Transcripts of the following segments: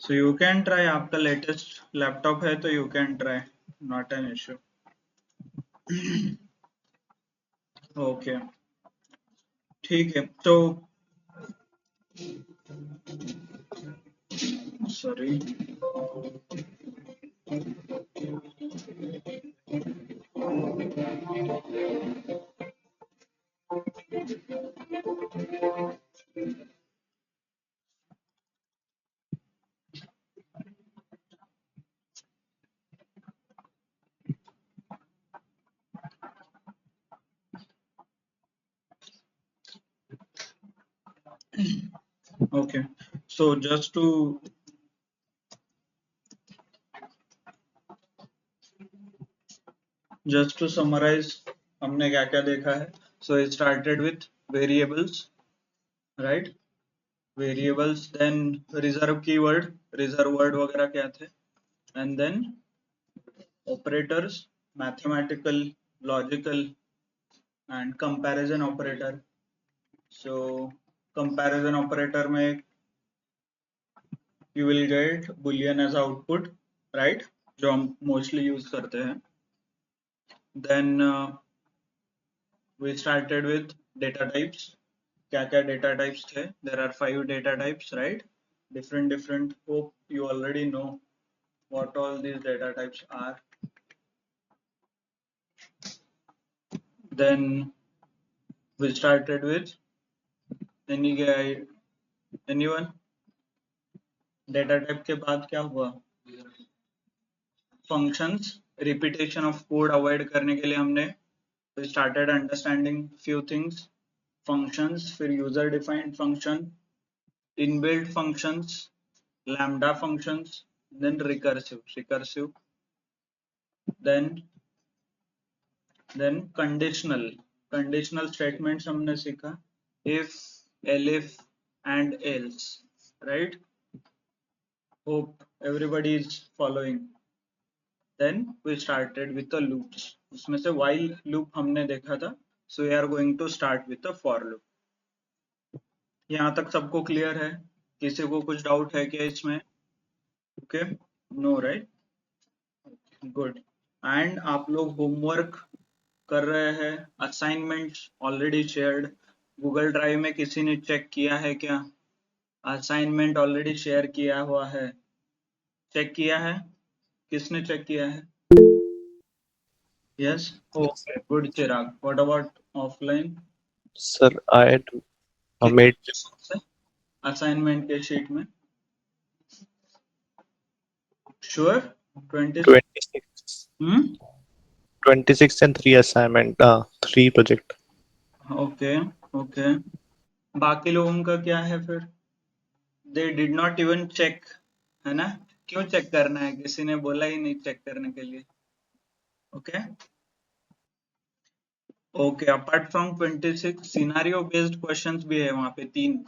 So you can try, आपका latest laptop है तो you can try, not an issue. Okay, ठीक है तो sorry. Okay, so just to summarize, हमने क्या क्या देखा है. So it started with variables, right? Variables, then reserve keyword, reserve word वगैरह क्या थे, and then operators, mathematical, logical, and comparison operator. So comparison operator में you will get boolean as output, right? जो हम mostly use करते हैं. Then we started with data types. क्या क्या data types थे? There are 5 data types, right? Different. Hope you already know what all these data types are. Then we started with any guy, anyone? Data type के बाद क्या हुआ? Functions, repetition of code avoid करने के लिए हमने we started understanding few things. Functions, फिर user defined function, inbuilt functions, lambda functions, then recursive, then conditional statements हमने सीखा, if, elif and else, right? Hope everybody is following. Then we started with the loops. उसमें से while loop हमने देखा था, so we are going to start with the for loop. यहाँ तक सबको क्लियर है? किसी को कुछ डाउट है क्या इसमें? Okay, no right, good. And आप लोग होमवर्क कर रहे हैं, assignments already shared. Google drive में किसी ने चेक किया है क्या? असाइनमेंट ऑलरेडी शेयर किया हुआ है, चेक किया है? किसने चेक किया है? Yes, okay, good. Chirag, what about offline? Sir I made assignment के शीट में sure 26 and 3 assignment, 3 project. Okay. बाकी लोगों का क्या है फिर? They did not even check, है ना? क्यों चेक करना है? किसी ने बोला ही नहीं चेक करने के लिए. Okay, apart from 26 scenario based questions भी है वहां पे 3.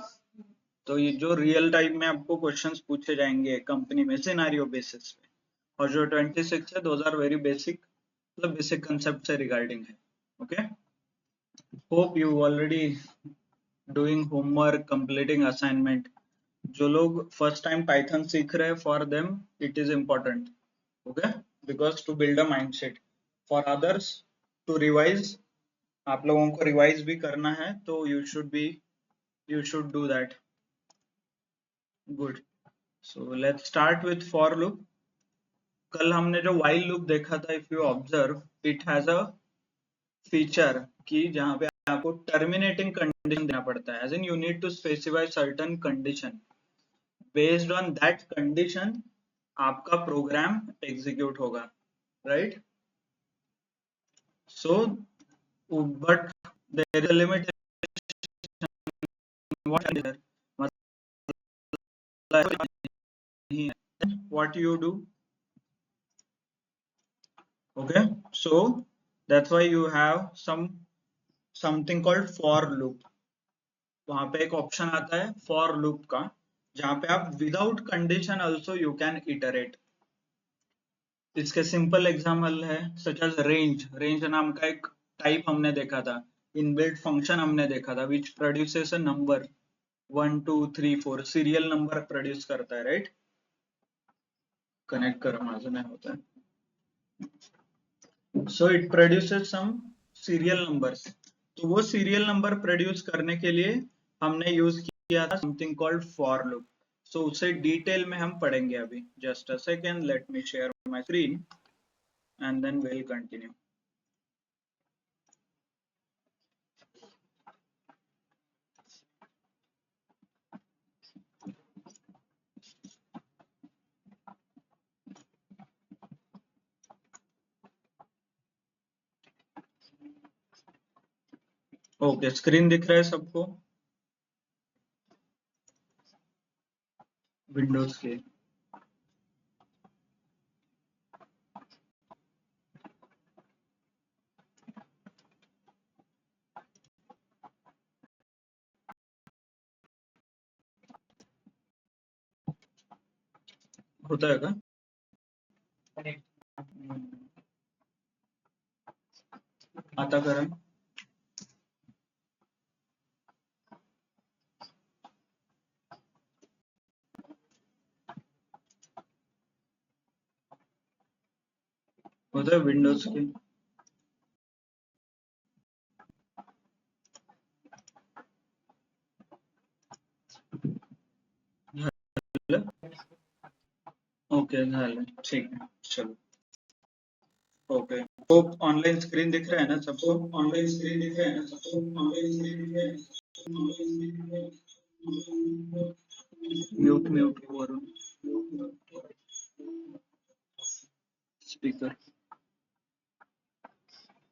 तो ये जो रियल टाइम में आपको क्वेश्चंस पूछे जाएंगे कंपनी में सिनारियो बेसिस पे, और जो 26 है दोज आर वेरी बेसिक, मतलब बेसिक कंसेप्ट से रिगार्डिंग है. Okay, hope you already doing homework, completing assignment. जो लोग फर्स्ट टाइम पाइथन सीख रहे हैं, for them it is important, okay, because to build a mindset. For others to revise, आप लोगों को रिवाइज भी करना है, तो you should do that. Good. So let's start with for loop. कल हमने जो while लूप देखा था, if you observe, it has a feature कि जहां पे आपको टर्मिनेटिंग कंडीशन देना पड़ता है, as in you need to specify certain condition. Based on that condition आपका प्रोग्राम एग्जीक्यूट होगा, right? So but there is a limit. What you do? Okay, so that's why you have something called for loop. वहां पे एक option आता है for loop का, जहां पे आप without condition also you can iterate. इसके सिंपल एग्जाम्पल है सच एज रेंज नाम का एक टाइप हमने देखा था. इनबिल्ट फंक्शन हमने देखा था which produces a number 1 2 3 4, serial number produce करता है, राइट? कनेक्ट करा माझं नाही होत आहे. So it produces some serial numbers. तो वो सीरियल नंबर प्रोड्यूस करने के लिए हमने यूज किया था something called for loop. So उसे डिटेल में हम पढ़ेंगे अभी. Just a second, let me share my screen and then will continue. Okay, screen दिख रहा है सबको? विंडोज के होता है का? आता करा. होता है विंडोज के. ओके झालं, ठीक आहे, चलो. ओके, तो ऑनलाइन स्क्रीन दिख रहा है ना सबको? ऑनलाइन स्क्रीन दिख रहा है ना सबको? ऑनलाइन स्क्रीन दिख रहा है? म्यूट म्यूट वरून स्पीकर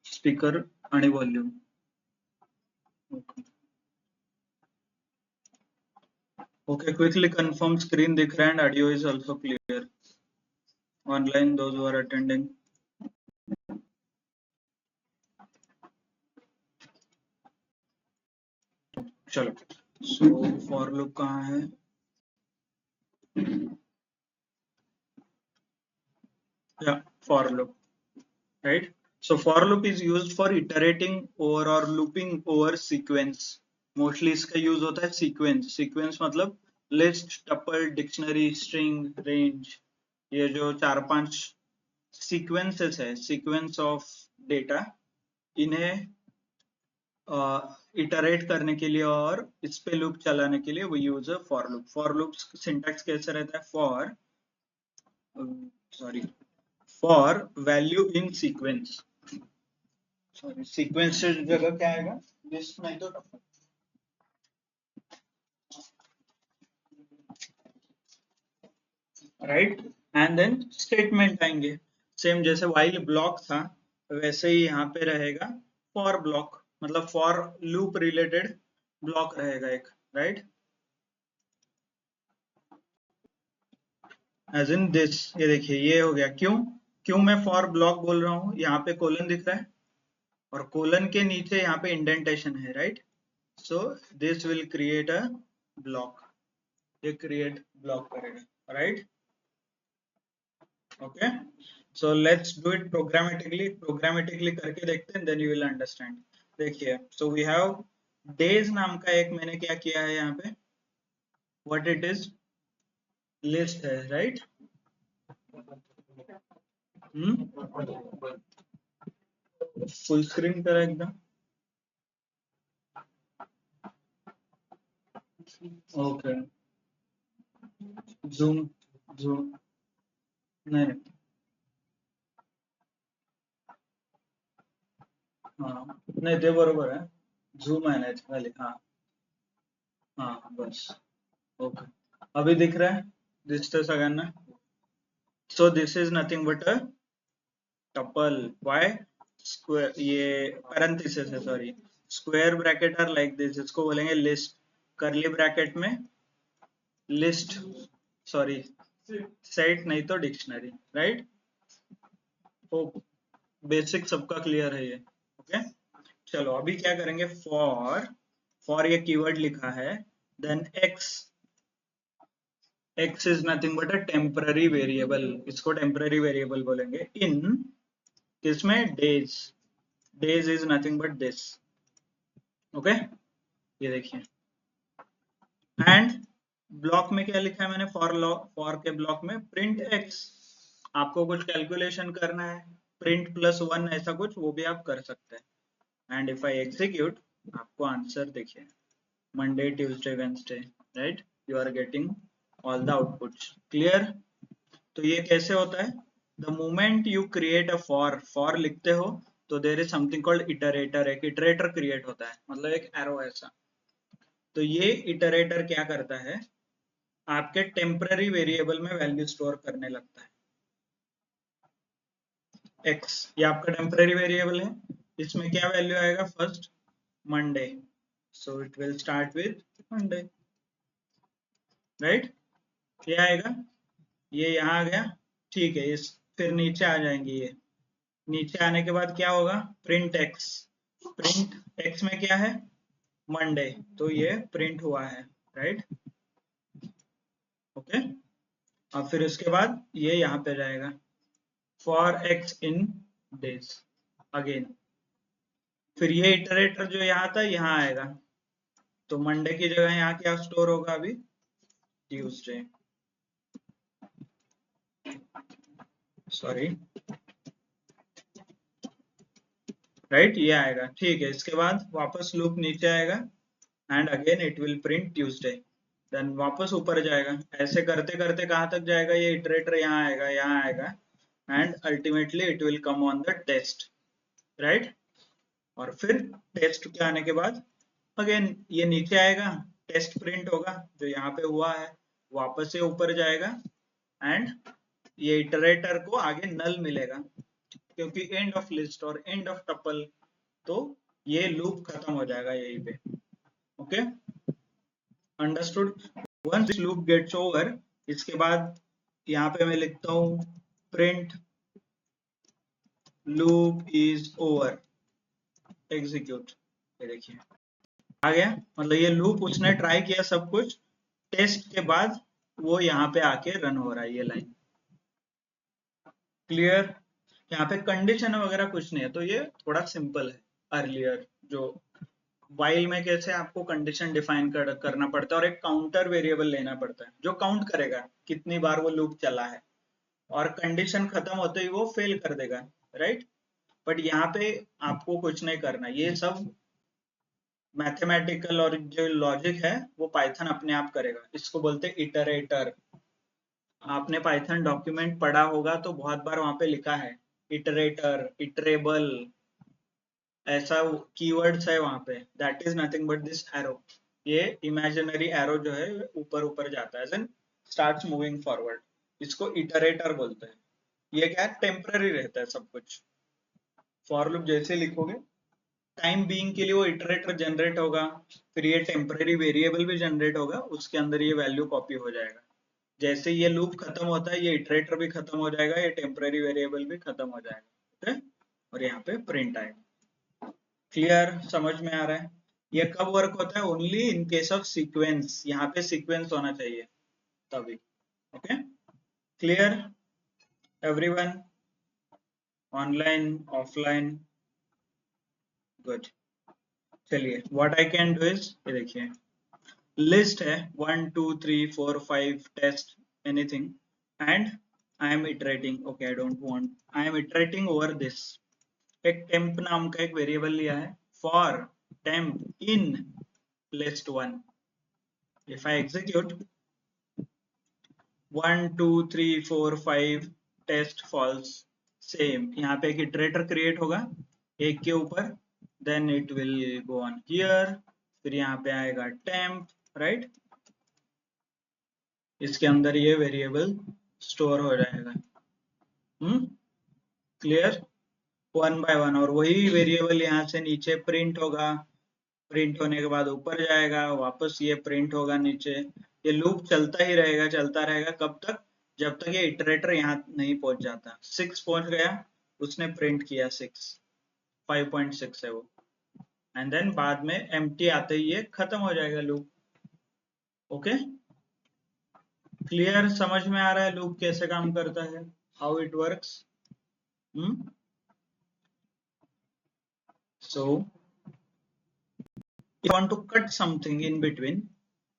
स्पीकर आणि volume. Okay, quickly confirm screen दिख रहा है and audio is also clear. Online, those who are attending. चलो, so for loop कहाँ है? Yeah, for loop, right? So for loop is used for iterating over or looping over sequence. Mostly इसका use होता है sequence. Sequence मतलब list, tuple, dictionary, string, range. ये जो 4-5 sequences है, sequence of data, इन्हें इटरेट करने के लिए और इस पे लूप चलाने के लिए वो यूज है for loop. For loop syntax कैसे रहता है? For value in sequence. Sorry, sequence से जगह क्या आएगा? लिस्ट नहीं तो tuple. Right, and then statement आएंगे. सेम जैसे व्हाइल ब्लॉक था वैसे ही यहाँ पे रहेगा फॉर ब्लॉक, मतलब फॉर लूप रिलेटेड ब्लॉक रहेगा एक, राइट? एज इन दिस, ये देखिए ये हो गया. क्यों मैं फॉर ब्लॉक बोल रहा हूँ? यहाँ पे कोलन दिख रहा है और कोलन के नीचे यहाँ पे इंडेंटेशन है, right? So this will create a block. ये क्रिएट ब्लॉक करेगा, right? Okay, so let's do it programmatically करके देखते हैं, देन यू विल अंडरस्टैंड. देखिए, सो वी हैव डेज नाम का एक मैंने क्या किया है यहाँ पे, व्हाट इट इज, लिस्ट है, राइट? फुल स्क्रीन करा एकदम. ओके, झूम नाही. हा नाही, ते बरोबर आहे. झूम आहे ना याच्या खाली. हा बस. ओके, अभी दिख रहा है? दिसतंय सगळ्यांना? So this is nothing but a tuple. Why? Square, ये पैरेंथेसिस है, sorry. Square bracket are like this, इसको बोलेंगे लिस्ट. करली ब्रैकेट में लिस्ट, सॉरी सेट नहीं तो डिक्शनरी, राइट? तो बेसिक सबका क्लियर है ये. ओके, चलो अभी क्या करेंगे? फॉर ये कीवर्ड लिखा है, then x is nothing but a temporary variable. इसको टेम्पररी वेरिएबल बोलेंगे. इन किसमें? Days is nothing but this. Okay, ये देखिए. एंड ब्लॉक में क्या लिखा है मैंने? फॉर के ब्लॉक में प्रिंट x. आपको कुछ कैलकुलेशन करना है, प्रिंट +1 ऐसा कुछ, वो भी आप कर सकते हैं। एंड इफ आई एग्जीक्यूट, आपको आंसर देखिए, Monday, Tuesday, Wednesday, right, you are getting all the outputs. Clear? तो ये कैसे होता है? The moment you create a for लिखते हो तो there is something called iterator, एक इटरेटर क्रिएट होता है, मतलब एक एरो ऐसा। तो ये इटरेटर क्या करता है, आपके टेम्पररी वेरिएबल में वैल्यू स्टोर करने लगता है। x ये आपका टेम्पररी वेरिएबल है, इसमें क्या वैल्यू आएगा, first Monday, so it will start with Monday, right, ये आएगा, ये यहाँ आ गया, ठीक है। इस फिर नीचे आ जाएंगे, ये नीचे आने के बाद क्या होगा, प्रिंट एक्स में क्या है, मंडे, तो ये प्रिंट हुआ है, राइट, ओके। अब फिर उसके बाद ये यहाँ पे जाएगा, for x in days again, फिर ये इटरेटर जो यहाँ था यहाँ आएगा, तो मंडे की जगह यहाँ क्या स्टोर होगा अभी, ट्यूसडे, सॉरी, राइट, ये आएगा, ठीक है। इसके बाद वापस लूप नीचे आएगा and again it will print Tuesday, then वापस ऊपर जाएगा, ऐसे करते करते कहाँ तक जाएगा, ये इटरेटर यहाँ आएगा, यहाँ आएगा, and ultimately it will come on the test, right. और फिर टेस्ट के आने के बाद अगेन ये नीचे आएगा, टेस्ट प्रिंट होगा जो यहाँ पे हुआ है, वापस से ऊपर जाएगा एंड ये इटरेटर को आगे नल मिलेगा, क्योंकि एंड ऑफ लिस्ट और एंड ऑफ टपल, तो ये लूप खत्म हो जाएगा यहीं पे, okay, understood. Once this loop gets over, इसके बाद यहाँ पे मैं लिखता हूँ print loop is over, execute, ये देखिए आ गया, मतलब ये लूप उसने ट्राई किया सब कुछ, टेस्ट के बाद वो यहाँ पे आके रन हो रहा है, ये लाइन, क्लियर? यहाँ पे कंडीशन वगैरह कुछ नहीं है, तो ये थोड़ा सिंपल है। अर्लियर जो वाइल में कैसे आपको कंडीशन डिफाइन करना पड़ता है और एक काउंटर वेरिएबल लेना पड़ता है जो काउंट करेगा कितनी बार वो लूप चला है, और कंडीशन खत्म होते ही वो फेल कर देगा, राइट। बट यहाँ पे आपको कुछ नहीं करना, ये सब मैथमेटिकल और जो लॉजिक है वो पाइथन अपने आप करेगा, इसको बोलते हैं इटरेटर। आपने पाइथन डॉक्यूमेंट पढ़ा होगा तो बहुत बार वहां पे लिखा है इटरेटर, इटरेबल, ऐसा कीवर्ड्स है वहां पे, that is nothing but this arrow, ये इमेजिनरी एरो जो है ऊपर ऊपर जाता है, देन स्टार्ट्स मूविंग फॉरवर्ड, इसको इटरेटर बोलते हैं। ये क्या है, टेम्पररी रहता है सब कुछ, फॉर लूप जैसे लिखोगे टाइम बीइंग के लिए वो इटरेटर जनरेट होगा, फिर ये टेम्पररी वेरिएबल भी जनरेट होगा, उसके अंदर ये वैल्यू कॉपी हो जाएगा, जैसे ये लूप खत्म होता है ये इटरेटर भी खत्म हो जाएगा, ये टेम्पररी वेरिएबल भी खत्म हो जाएगा, ओके, और यहाँ पे प्रिंट आएगा। क्लियर? समझ में आ रहा है? ये कब वर्क होता है, only in case of sequence, यहाँ पे सीक्वेंस होना चाहिए तभी, okay. Clear everyone? Online, offline, good. चलिए what I can do is, ये देखिए लिस्ट है 1 2 3 4 5 test anything, and I am iterating, okay I don't want, I am iterating over this, एक टेम्प नाम का एक वेरिएबल लिया है, for temp in list 1, if I execute 1 2 3 4 5 test false, same यहाँ पे एक इटरेटर क्रिएट होगा एक के ऊपर, then it will go on here, फिर यहाँ पे आएगा टेम्प, राइट, इसके अंदर ये वेरिएबल स्टोर हो जाएगा, क्लियर, वन बाय वन, और वही वेरिएबल यहाँ से नीचे प्रिंट होगा, प्रिंट होने के बाद ऊपर जाएगा, वापस ये प्रिंट होगा नीचे, ये लूप चलता ही रहेगा, चलता रहेगा, कब तक, जब तक ये इटरेटर यहाँ नहीं पहुंच जाता, 6 पहुंच गया, उसने प्रिंट किया 6, 5.6 है वो, एंड देन बाद में एम्प्टी आते ही ये खत्म हो जाएगा लूप, ओके। क्लियर? समझ में आ रहा है लूप कैसे काम करता है, how it works? So if you want to cut something in between,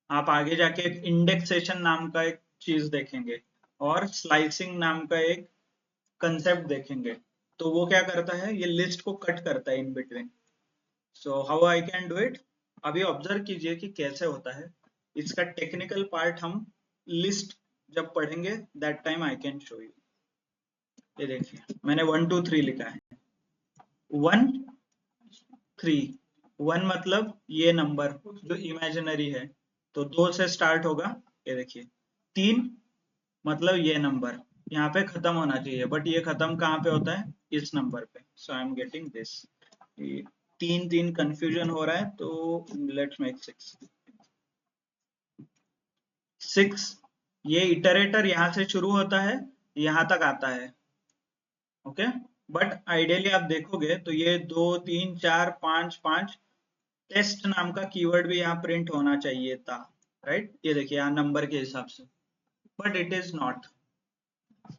आप आगे जाके एक इंडेक्सेशन नाम का एक चीज देखेंगे और स्लाइसिंग नाम का एक कंसेप्ट देखेंगे। तो वो क्या करता है, ये लिस्ट को कट करता है in between. So how I can do it, अभी ऑब्जर्व कीजिए कि कैसे होता है। इसका टेक्निकल पार्ट हम लिस्ट जब पढ़ेंगे, that time I can show you. ये देखिए मैंने 1 2 3 लिखा है। 1 3, 1 मतलब ये नंबर जो इमेजिनरी है, तो 2 से स्टार्ट होगा। ये देखिए 3 मतलब ये नंबर यहाँ पे खत्म होना चाहिए, बट ये खत्म कहाँ पे होता है, इस नंबर पे। So I am getting this. 3 3 confusion हो रहा है, तो लेट्स मेक 6। 6 ये इटरेटर यहाँ से शुरू होता है, यहाँ तक आता है। ओके, बट आइडियली आप देखोगे तो ये 2 3 4 5 5 टेस्ट नाम का कीवर्ड भी यहाँ प्रिंट होना चाहिए था, राइट। ये देखिए यहाँ नंबर के हिसाब से, बट इट इज नॉट।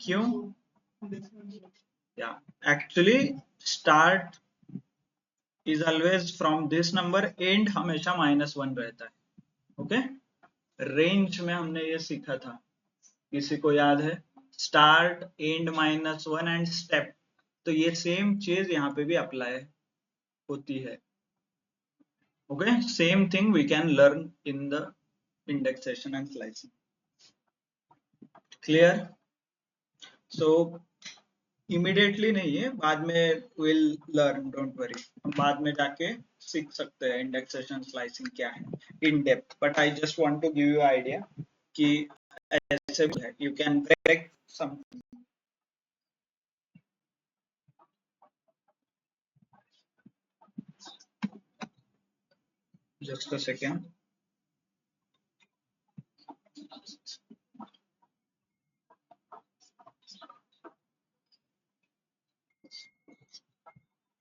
क्यों? या actually start is always from this number, and हमेशा -1 रहता है। ओके, रेंज में हमने ये सीखा था, किसी को याद है? Start, and, -1 and step. तो ये सेम चीज यहाँ पे भी अप्लाई होती है। Okay, same thing we can learn in the indexation and slicing. Clear? So immediately नहीं है, बाद में we'll learn, don't worry. हम बाद में जाके सीख सकते हैं indexation slicing क्या है in depth, but I just want to give you idea कि ऐसे भी है, you can break something. Just a second.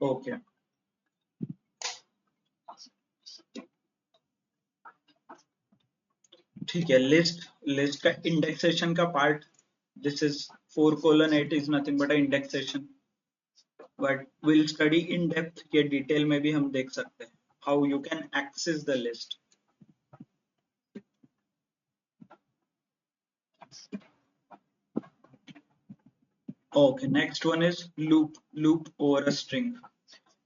Okay. ठीक है, लिस्ट का इंडेक्सेशन का part, this is 4:8 is nothing but indexation, but will study in depth. ये detail में भी हम देख सकते हैं how you can access the list. Okay, next one is loop over a string.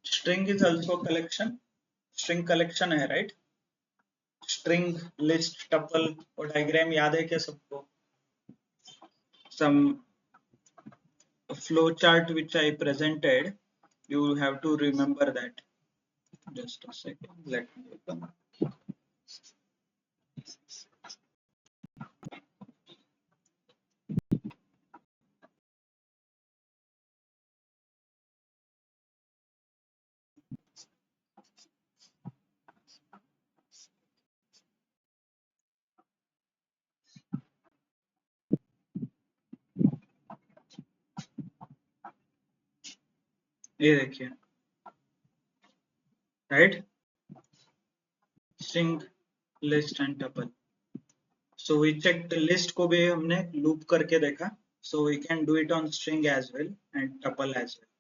String is also collection. String collection है, right? String, list, tuple और diagram याद है क्या सबको? Some flow chart which I presented, you have to remember that. Just a second, let me open. ये देखिए, right? String, list and tuple. So we checked the list को भी हमने loop करके देखा. So we can do it on string as well and tuple as well.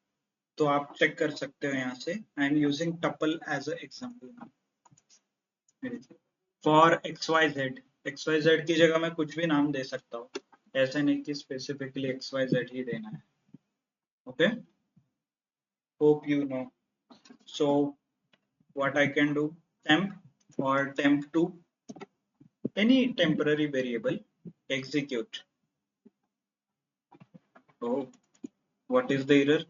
तो आप check कर सकते हो यहाँ से। I am using tuple as a example. For XYZ की जगह मैं कुछ भी नाम दे सकता हूँ, ऐसा नहीं कि स्पेसिफिकली XYZ ही देना है। Okay, hope you know. So what I can do, temp or temp2, any temporary variable, execute. Oh, what is the error?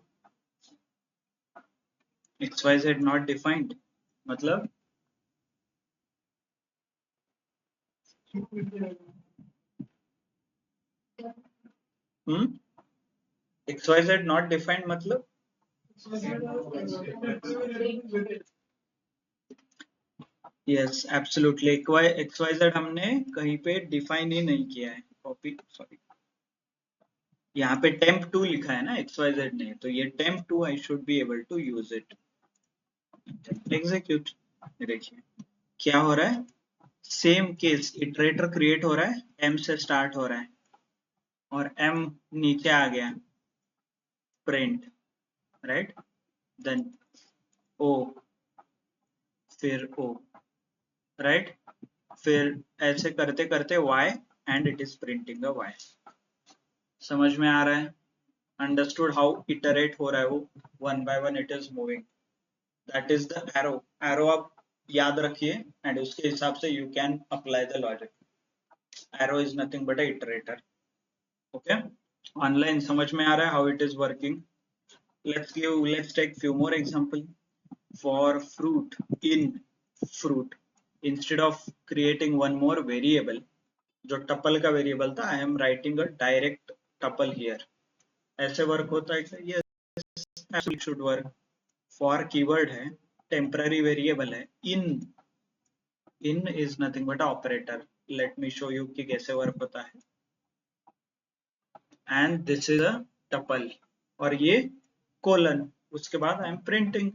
XYZ not defined, मतलब XYZ not defined मतलब यस एब्सोल्युटली, XYZ हमने कहीं पे define ही नहीं किया है। Copy, sorry, यहाँ पे temp2 लिखा है ना, XYZ नहीं, तो ये temp2 I should be able to use it. Execute. देखिए क्या हो रहा है, सेम केस, इटरेटर क्रिएट हो रहा है, M से स्टार्ट हो रहा है और M नीचे आ गया, प्रिंट, राइट, देन O, फिर O, राइट, फिर ऐसे करते करते Y and it is printing a Y। समझ में आ रहा है? अंडरस्टूड हाउ इटरेट हो रहा है वो, one by one it is moving, that is the arrow आप याद रखिए एंड उसके हिसाब से you can apply the logic. Arrow is nothing but a iterator. Okay, online समझ में आ रहा है how it is working. let's take few more example. For fruit, in fruit, instead of creating one more variable, जो tuple का variable था, I am writing a direct tuple here. ऐसे work होता है क्या? Yes, should work. For keyword है, temporary variable है. In is nothing but operator. Let me show you कि कैसे वर्क होता है. And this is a tuple और ये कोलन. उसके बाद आई एम प्रिंटिंग,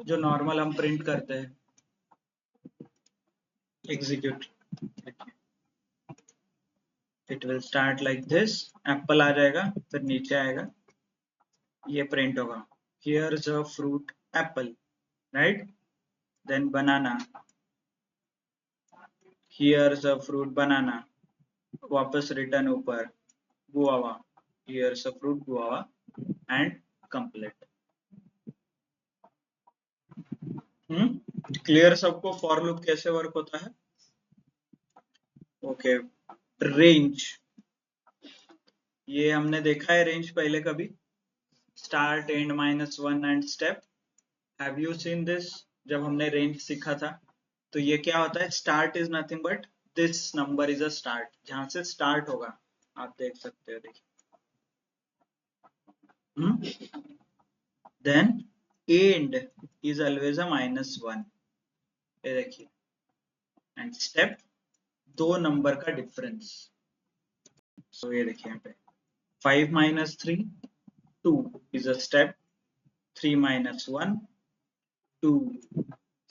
जो नॉर्मल हम प्रिंट करते हैं. Execute, it will start like this. Apple आ जाएगा, फिर नीचे आएगा, ये प्रिंट होगा. Here's a fruit apple, right. Then banana, here's a fruit banana. वापस रिटर्न ऊपर, guava, here's a fruit guava and complete. Clear सबको फॉर लूप कैसे वर्क होता है? ओके, रेंज, ये हमने देखा है रेंज पहले कभी. Start, and, -1 and step. Have you seen this? जब हमने रेंज सीखा था तो ये क्या होता है? Start is nothing but this number is a start, जहां से स्टार्ट होगा आप देख सकते हो. देखिए, then end is always a -1, ये देखिए. एंड स्टेप, दो नंबर का डिफरेंस. सो ये देखिए यहाँ पे 5 - 3 2 is a step. 3 - 1 2.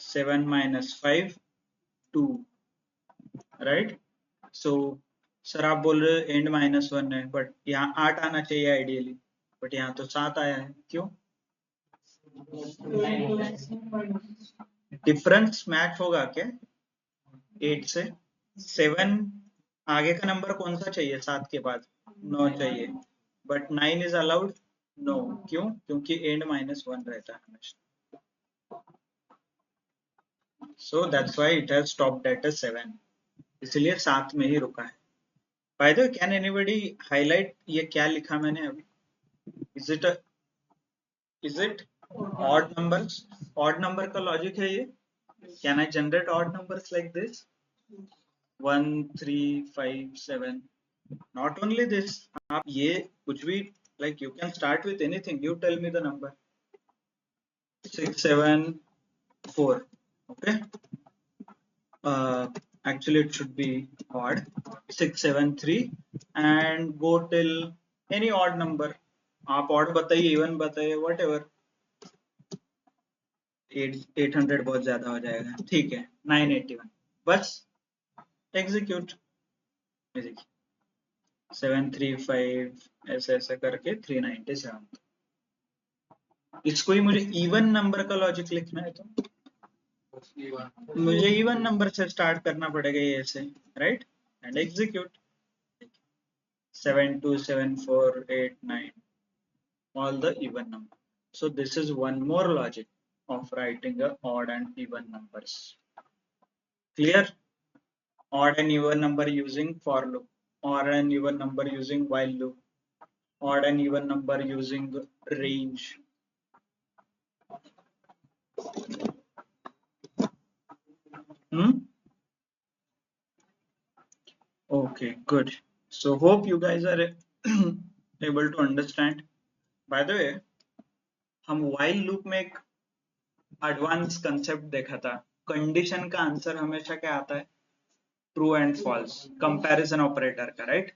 7 - 5 2, right. So sir आप बोल रहे एंड -1 है, बट यहाँ 8 आना चाहिए आइडियली, बट यहाँ तो 7 आया है. क्यों? डिफरेंस मैच होगा क्या 8 से? 7 आगे का नंबर कौन सा चाहिए? 7 के बाद 9 चाहिए, बट 9 इज अलाउड? नो. क्यों? क्योंकि एंड -1 रहता है हमेशा. So that's why it has stopped at a 7. इसलिए 7 में ही रुका है. By the way, can anybody highlight ये क्या लिखा मैंने अभी? Is it odd numbers? Odd number का logic है ये. Can I generate odd numbers like this? 1 3 5 7. Not only this, आप ये कुछ भी, like you can start with anything. You tell me the number. 6 7 4. Okay. Actually it should be odd. 6 7 3 and go till any odd number. आप odd बताइए, even बताइए, whatever. 800 बहुत ज्यादा हो जाएगा. ठीक है, 981. बस एग्जीक्यूट. 735 ऐसे ऐसे करके 397. इसको ही मुझे इवन नंबर का लॉजिक लिखना है तो मुझे इवन नंबर से स्टार्ट करना पड़ेगा ये ऐसे, right. And execute. 7 2 7 4 8 9, all the even number. So this is one more logic of writing a odd and even numbers. Clear? Odd and even number using for loop, odd and even number using while loop, odd and even number using range. Okay, good. So hope you guys are able to understand. By the way, हम while loop में एक advance concept देखा था. Condition का answer हमेशा क्या आता है? True and false, comparison operator का, राइट.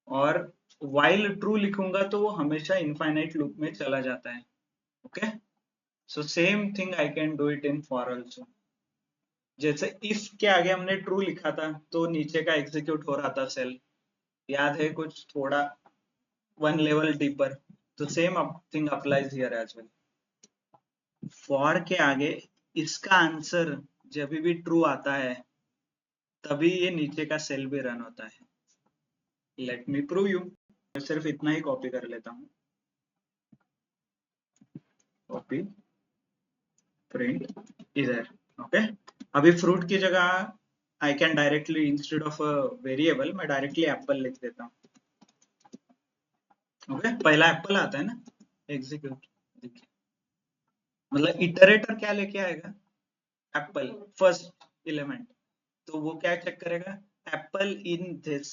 और while ट्रू लिखूंगा तो वो हमेशा इनफाइनाइट लूप में चला जाता है. Okay, so same thing I can do it in for also. जैसे इफ के आगे हमने ट्रू लिखा था तो नीचे का एग्जीक्यूट हो रहा था सेल, याद है? कुछ थोड़ा वन लेवल डीपर. तो same thing applies here as well. For के आगे इसका आंसर जब भी ट्रू आता है तभी ये नीचे का सेल भी रन होता है. Let me prove you. मैं सिर्फ इतना ही कॉपी कर लेता हूँ, कॉपी प्रिंट इधर। ओके, अभी फ्रूट की जगह I can directly instead of a variable मैं डायरेक्टली एप्पल लिख देता हूँ। ओके, पहला एप्पल आता है ना, एग्जीक्यूट। मतलब इटरेटर क्या लेके आएगा, एप्पल फर्स्ट एलिमेंट, तो वो क्या चेक करेगा, एप्पल इन दिस,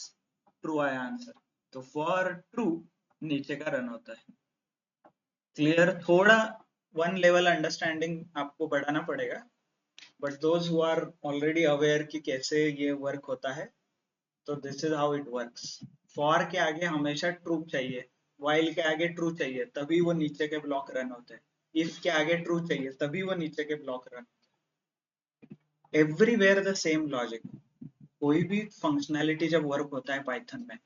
ट्रू आया आंसर, तो फॉर ट्रू नीचे का रन होता है। क्लियर, थोड़ा वन लेवल अंडरस्टैंडिंग आपको बढ़ाना पड़ेगा, but those who are already aware कि कैसे ये वर्क होता है, तो this is how it works. For के आगे हमेशा ट्रू चाहिए, वाइल के आगे ट्रू चाहिए, तभी वो नीचे के ब्लॉक रन होते हैं। इफ के आगे ट्रू चाहिए, तभी वो नीचे के block run. Everywhere the same logic. कोई भी फंक्शनैलिटी जब वर्क होता है पाइथन में,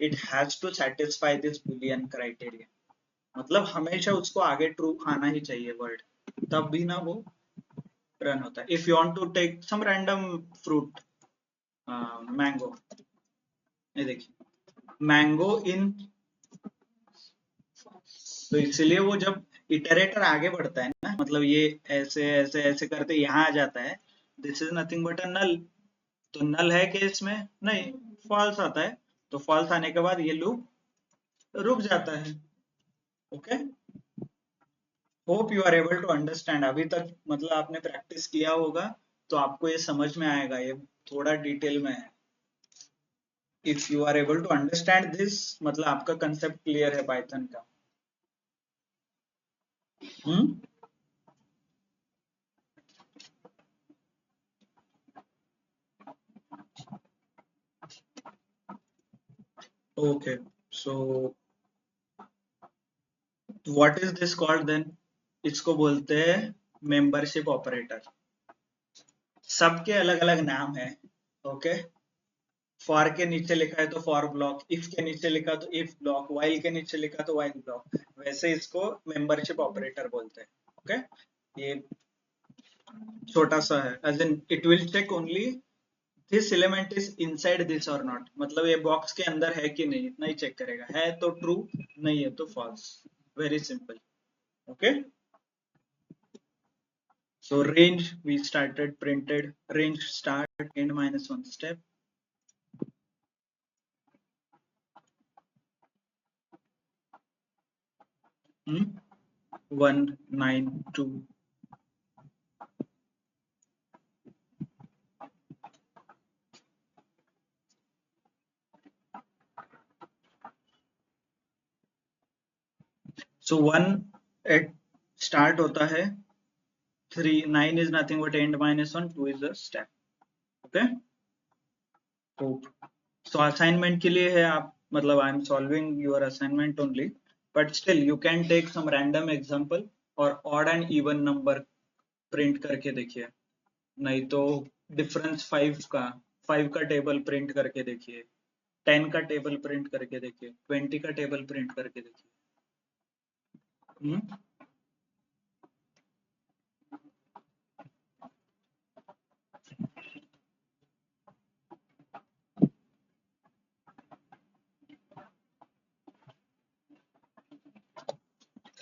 it has to satisfy this boolean criteria, मतलब हमेशा उसको आगे ट्रू आना ही चाहिए वर्ड, तब भी ना वो रन होता है। If you want to take some random fruit, mango, ये देखिए मैंगो इन, तो इसलिए वो जब इटरेटर आगे बढ़ता है ना, मतलब ये ऐसे ऐसे ऐसे करते यहाँ आ जाता है, दिस इज नथिंग बट अ नल, तो नल है कि इसमें नहीं, फॉल्स आता है, तो फॉल्स आने के बाद ये लूप रुक जाता है। Okay, hope you are able to understand. अभी तक मतलब आपने प्रैक्टिस किया होगा तो आपको ये समझ में आएगा, ये थोड़ा डिटेल में है। If you are able to understand this, मतलब आपका कंसेप्ट क्लियर है पाइथन का। Hmm, okay, so what is this called then, इसको बोलते हैं मेंबरशिप ऑपरेटर। सबके अलग अलग नाम है। ओके, फॉर के नीचे लिखा है तो फॉर ब्लॉक, इफ के नीचे लिखा तो इफ ब्लॉक, वाइल के नीचे लिखा तो वाइल ब्लॉक, वैसे इसको मेंबरशिप ऑपरेटर बोलते हैं। ओके, ये छोटा सा है, as in it will check only this element is inside this और नॉट, मतलब ये बॉक्स के अंदर है कि नहीं, इतना ही चेक करेगा, है तो ट्रू, नहीं है तो false, very simple. Okay, so range we started printed, range start end minus one step. Hmm? 192. So 1 at start होता है, 3 9 is nothing but end minus 1, 2 is the step. Okay, so assignment के लिए है, आप मतलब I am solving your assignment only, but still you can take some random example और odd and even number print करके देखिए, नहीं तो डिफरेंस 5 का टेबल प्रिंट करके देखिए, 10 का टेबल प्रिंट करके देखिए, 20 का टेबल प्रिंट करके देखिए।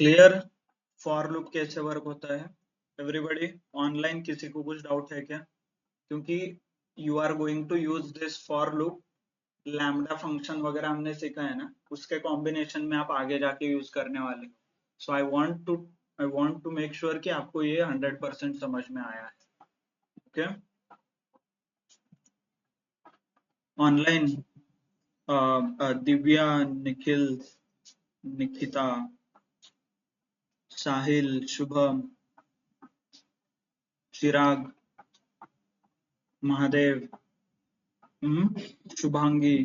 क्लियर, फॉर लूप कैसे वर्क होता है एवरीबॉडी? ऑनलाइन किसी को कुछ डाउट है क्या? क्योंकि you are going to use this for loop, lambda function वगैरह हमने सीखा है ना, उसके कॉम्बिनेशन में आप आगे जाके यूज करने वाले हो। So I want to make sure कि आपको ये 100% समझ में आया है। ओके, ऑनलाइन दिव्या, निखिल, निकिता, साहिल, शुभम, चिराग, महादेव, शुभांगी,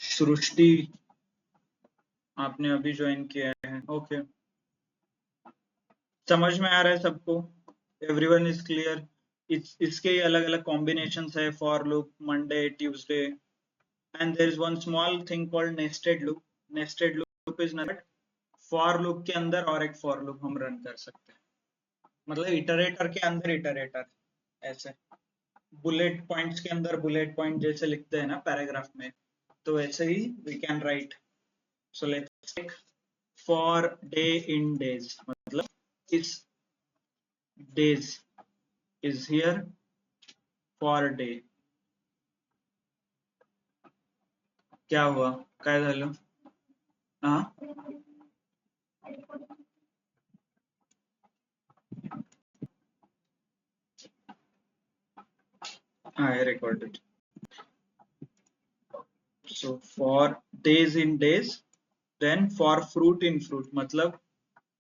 सृष्टि, आपने अभी ज्वाइन किया है। ओके, समझ में आ रहा है सबको? Everyone is clear? इसके अलग अलग कॉम्बिनेशन है, for loop, Monday, Tuesday, and there is one small thing called nested loop. Nested loop is not, for loop के अंदर और एक फॉर लूप हम रन कर सकते हैं, मतलब इटरेटर के अंदर इटरेटर, ऐसे बुलेट पॉइंट्स के अंदर बुलेट पॉइंट जैसे लिखते हैं ना पैराग्राफ में, तो वैसे ही we can write. So let's take for day in days, मतलब इस days is here for day. क्या हुआ, काय झालं? हाँ I recorded. So for days in days, then for fruit in fruit, मतलब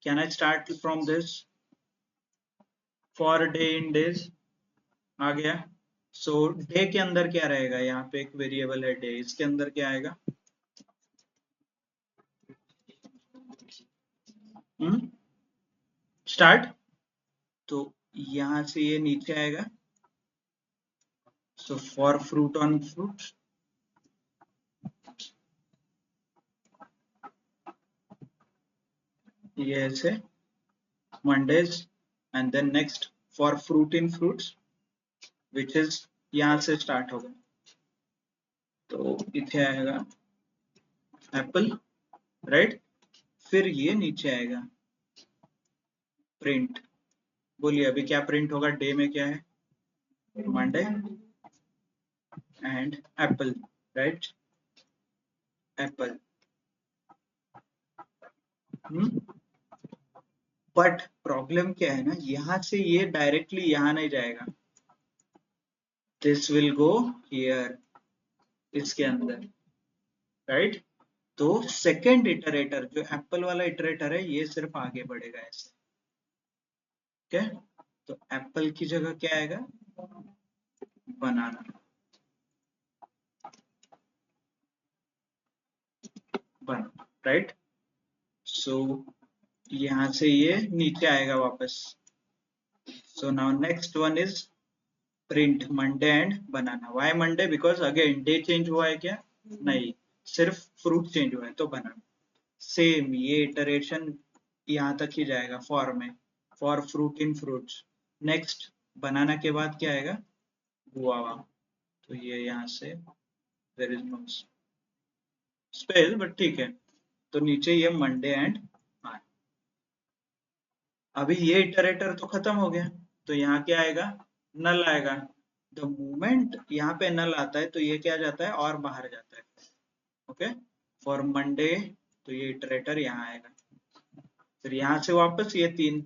can I start from this? For day in days आ गया. So day के अंदर क्या रहेगा, यहाँ पे एक वेरिएबल है day, इसके अंदर क्या आएगा? स्टार्ट, तो यहाँ से ये नीचे आएगा. So for fruit on fruit, ये ऐसे Mondays, and then next for fruit in fruits, which is यहाँ से स्टार्ट होगा, तो इथे आएगा एप्पल, राइट. फिर ये नीचे आएगा प्रिंट. बोलिए अभी क्या प्रिंट होगा, डे में क्या है? Monday and Apple, right. Apple. But problem क्या है ना, यहाँ से ये डायरेक्टली यहाँ नहीं जाएगा. दिस विल गो हियर, इसके अंदर, राइट. तो सेकेंड इटरेटर जो एप्पल वाला इटरेटर है, ये सिर्फ आगे बढ़ेगा ऐसे. ओके, तो एप्पल की जगह क्या आएगा? बनाना. बनाना, राइट. सो यहाँ से ये नीचे आएगा वापस. So now next one is print Monday and banana. Why Monday? Because again day change हुआ है क्या? नहीं, सिर्फ फ्रूट चेंज हुआ है, तो बनाना. सेम ये इटरेशन यहाँ तक ही जाएगा फॉर में, for fruit in fruits. Next banana के बाद क्या आएगा? गुआवा. तो ये यहाँ से there is no space, but ठीक है. तो नीचे ये मंडे एंड. अभी ये इटरेटर तो खत्म हो गया, तो यहाँ क्या आएगा? नल आएगा. द मोमेंट यहाँ पे नल आता है, तो ये क्या जाता है? और बाहर जाता है. ओके, फॉर मंडे, तो ये इटरेटर यहाँ आएगा. फिर यहाँ से वापस ये 3.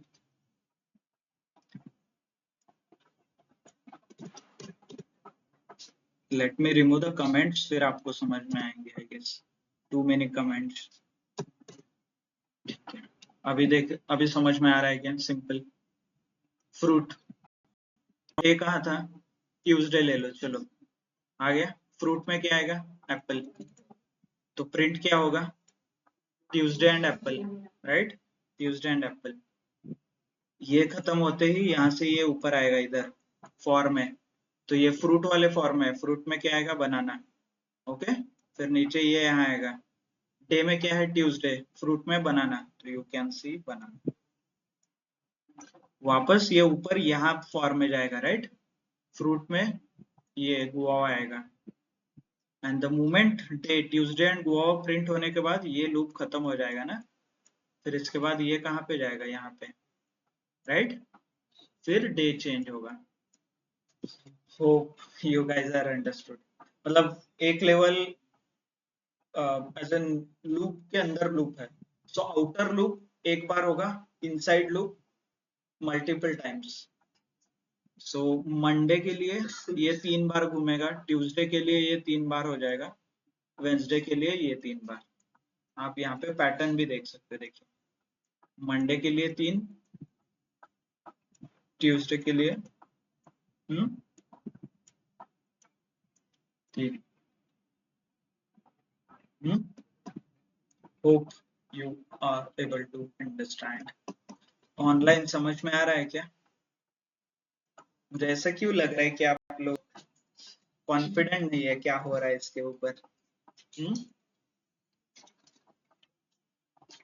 Let me remove the comments, फिर आपको समझ में आएंगे. I guess too many comments. अभी देख, अभी समझ में आ रहा है क्या? सिंपल. फ्रूट ये कहाँ था? ट्यूसडे ले लो, चलो आ गया. फ्रूट में क्या आएगा? एप्पल. तो प्रिंट क्या होगा? Tuesday and Apple, right. Tuesday and Apple. ये खत्म होते ही यहाँ से ये ऊपर आएगा इधर फॉर में, तो ये फ्रूट वाले फॉर में है. फ्रूट में क्या आएगा? बनाना. ओके, फिर नीचे ये यहाँ आएगा. डे में क्या है? ट्यूसडे. फ्रूट में बनाना, तो यू कैन सी बनाना. वापस ये ऊपर यहाँ फॉर में जाएगा, राइट. फ्रूट में ये गुआवा आएगा. And the moment day Tuesday and guava print होने के बाद ये लूप खत्म हो जाएगा ना. फिर इसके बाद ये कहाँ पे जाएगा? यहाँ पे, राइट. फिर डे चेंज होगा. Hope you guys are understood. मतलब एक लेवल एज एन लूप के अंदर लूप है. सो आउटर लूप एक बार होगा, inside loop multiple times. So Monday के लिए ये 3 बार घूमेगा, ट्यूसडे के लिए ये 3 बार हो जाएगा, वेंसडे के लिए ये 3 बार. आप यहाँ पे पैटर्न भी देख सकते हैं. देखिए, मंडे के लिए 3, ट्यूसडे के लिए 3. Hope you are able to understand. Online समझ में आ रहा है क्या? मुझे ऐसा क्यों लग रहा है कि आप लोग कॉन्फिडेंट नहीं है क्या हो रहा है इसके ऊपर.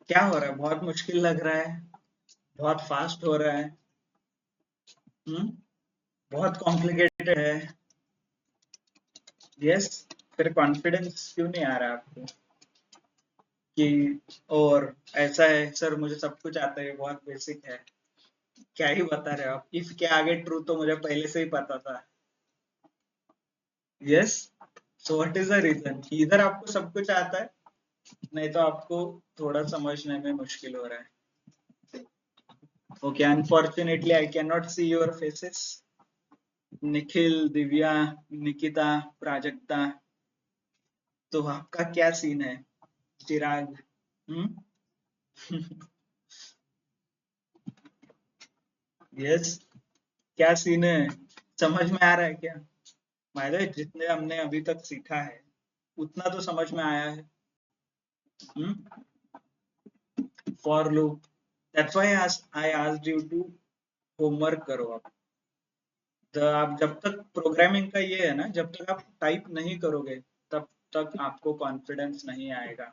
क्या हो रहा है? बहुत मुश्किल लग रहा है? बहुत फास्ट हो रहा है? बहुत कॉम्प्लिकेटेड है। यस, फिर कॉन्फिडेंस क्यों नहीं आ रहा आपको कि और ऐसा है सर मुझे सब कुछ आता है, बहुत बेसिक है, क्या ही बता रहे हो आप, इफ के आगे ट्रू तो मुझे पहले से ही पता था। Yes, so what is the reason? इधर आपको सब कुछ आता है, नहीं तो आपको थोड़ा समझने में मुश्किल हो रहा है। Okay, unfortunately I can not see your faces. Nikhil, Divya, Nikita, Prajakta, तो आपका क्या सीन है? चिराग, यस, क्या सीन है? समझ में आ रहा है क्या? भाई जितने हमने अभी तक सीखा है उतना तो समझ में आया है। For loop, that's why I asked you to homework करो आप। तो आप जब तक प्रोग्रामिंग का ये है ना, जब तक आप टाइप नहीं करोगे तब तक आपको कॉन्फिडेंस नहीं आएगा।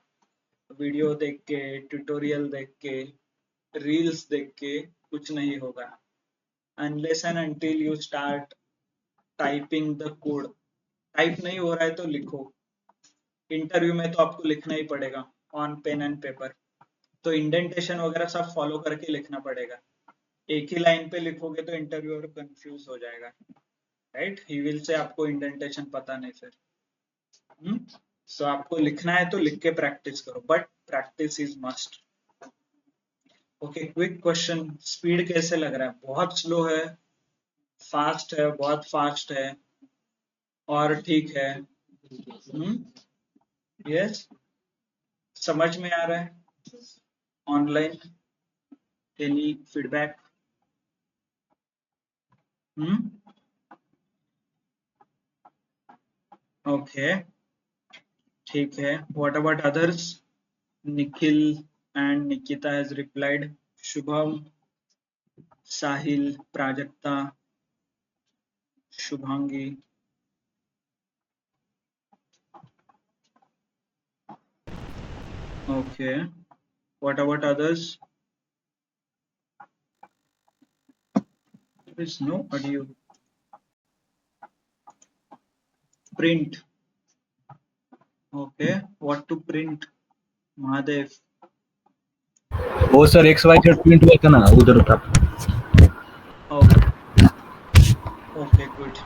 वीडियो देख के, ट्यूटोरियल देख के, रील्स देख के कुछ नहीं होगा। Unless and until you start typing the code. Type नहीं हो रहा है तो लिखो। इंटरव्यू में तो आपको लिखना ही पड़ेगा ऑन पेन एंड पेपर, तो इंडेंटेशन वगैरह सब फॉलो करके लिखना पड़ेगा। एक ही लाइन पे लिखोगे तो इंटरव्यूअर कंफ्यूज हो जाएगा, राइट? ही विल से आपको इंडेंटेशन पता नहीं फिर। सो आपको लिखना है तो लिख के प्रैक्टिस करो, but practice is must. Okay, quick question. Speed कैसे लग रहा है? बहुत स्लो है, फास्ट है, बहुत फास्ट है, और ठीक है? यस, समझ में आ रहा है? Online any feedback? ओके, ठीक है। What about others? Nikhil and Nikita has replied. Shubham, Sahil, Prajakta, Shubhangi. Okay. What about others? There is no audio. Print. Okay. What to print? Mahadev. वो सर XYZ प्रिंट हुआ था ना, उधर था। Okay. Okay, good.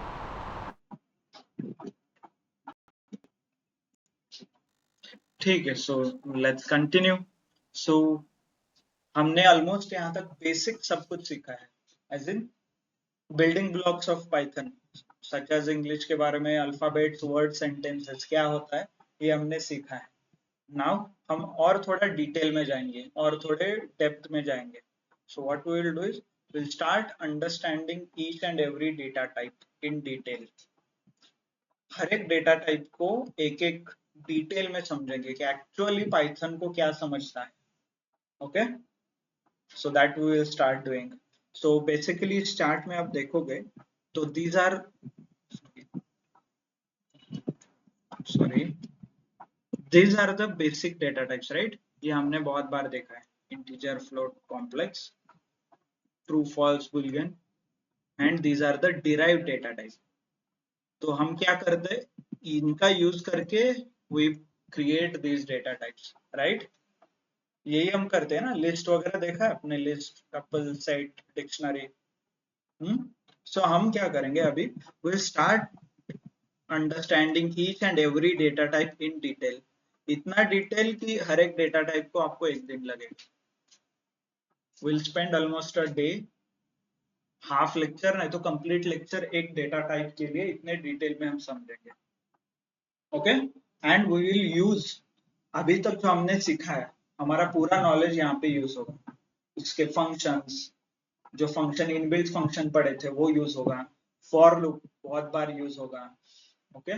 ठीक है, so let's continue. So हमने almost यहाँ तक basic सब कुछ सीखा है, as in building blocks of Python, such as English के बारे में alphabets, words, sentences क्या होता है ये हमने सीखा है। नाउ हम और थोड़ा डिटेल में जाएंगे और थोड़े डेप्थ में जाएंगे। So what we will do is we'll start understanding each and every data type in detail. हर एक डेटा टाइप को एक एक डिटेल में समझेंगे कि एक्चुअली पाइथन को क्या समझता है। Okay, so that we will start doing. So basically start में आप देखोगे तो these are, sorry, these are the basic data types, right? ये हमने बहुत बार देखा है। integer, float, complex, true, false, boolean, and these are the derived data type. तो हम क्या करते हैं, इनका यूज करके we create these data types, right? यही हम करते हैं ना, लिस्ट वगैरह देखा है अपने, लिस्ट, टपल, सेट, डिक्शनरी। सो हम क्या करेंगे अभी, we'll start understanding each and every data type in detail. इतना डिटेल कि हर एक डेटा टाइप को आपको एक दिन लगेगा। Will spend almost a day, half lecture नहीं तो कंप्लीट लेक्चर एक डेटा टाइप के लिए इतने डिटेल में हम समझेंगे। Okay, and we will use, अभी तक जो हमने सीखा है हमारा पूरा नॉलेज यहाँ पे यूज होगा। उसके फंक्शंस, जो फंक्शन इनबिल्ट फंक्शन पढ़े थे वो यूज होगा। फॉर लूप बहुत बार यूज होगा। ओके,